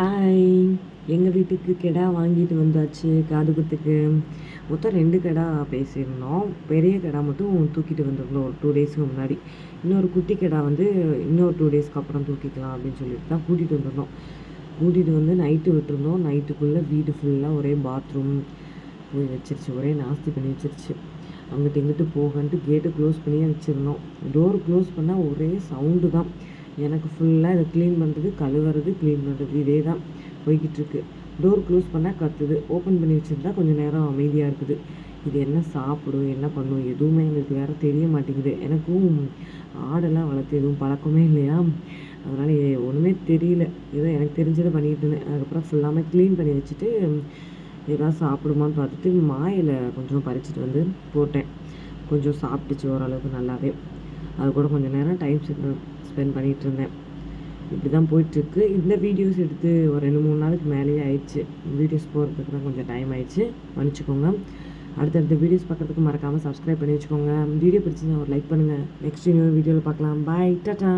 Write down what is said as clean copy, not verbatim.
Hi, எங்கள் வீட்டுக்கு கெடா வாங்கிட்டு வந்தாச்சு காது குத்துக்கு. மொத்தம் 2 கெடா பேசியிருந்தோம். பெரிய கெடா மட்டும் தூக்கிட்டு வந்திருந்தோம் ஒரு 2 டேஸ்க்கு முன்னாடி. இன்னொரு குட்டி கெடா வந்து இன்னொரு 2 டேஸ்க்கு அப்புறம் தூக்கிக்கலாம் அப்படின்னு சொல்லிட்டு தான் கூட்டிகிட்டு வந்திருந்தோம். கூட்டிகிட்டு வந்து நைட்டு விட்டுருந்தோம். நைட்டுக்குள்ளே வீடு ஃபுல்லாக ஒரே பாத்ரூம் போய் வச்சிருச்சு, ஒரே நாஸ்தி பண்ணி வச்சிருச்சு. அங்கிட்டு இங்கிட்டு போகன்ட்டு கேட்டு க்ளோஸ் பண்ணியே வச்சுருந்தோம். டோர் க்ளோஸ் பண்ணால் ஒரே சவுண்டு தான். எனக்கு ஃபுல்லாக இதை க்ளீன் பண்ணுறது, கழுவுறது, க்ளீன் பண்ணுறது இதே தான் போய்கிட்டுருக்கு. டோர் க்ளோஸ் பண்ணால் கத்துது, ஓப்பன் பண்ணி வச்சுருந்தா கொஞ்சம் நேரம் அமைதியாக இருக்குது. இது என்ன சாப்பிடும், என்ன பண்ணும், எதுவுமே எங்களுக்கு வேறு தெரிய மாட்டேங்குது. எனக்கும் ஆடெல்லாம் வளர்த்து எதுவும் பழக்கமே இல்லையா, அதனால் ஒன்றுமே தெரியல. ஏதோ எனக்கு தெரிஞ்சதை பண்ணிகிட்டு இருந்தேன். அதுக்கப்புறம் ஃபுல்லாமே க்ளீன் பண்ணி வச்சுட்டு ஏதாவது சாப்பிடுமான்னு பார்த்துட்டு மாயில் கொஞ்சம் பறிச்சுட்டு வந்து போட்டேன். கொஞ்சம் சாப்பிட்டுச்சு ஓரளவுக்கு நல்லாவே. அது கூட கொஞ்சம் நேரம் டைம் ஸ்பெண்ட் பண்ணிகிட்டு இருந்தேன். இப்படி தான் போயிட்டுருக்கு. இந்த வீடியோஸ் எடுத்து ஒரு 2-3 நாளுக்கு மேலேயே ஆயிடுச்சு. வீடியோஸ் போகிறதுக்கு தான் கொஞ்சம் டைம் ஆயிடுச்சு, மன்னிச்சுக்கோங்க. அடுத்தடுத்த வீடியோஸ் பார்க்குறதுக்கு மறக்காமல் சப்ஸ்கிரைப் பண்ணி வச்சுக்கோங்க. வீடியோ பிடிச்சிருந்தா ஒரு லைக் பண்ணுங்கள். நெக்ஸ்ட் இன்னொரு வீடியோவில் பார்க்கலாம். பாய், டாட்டா.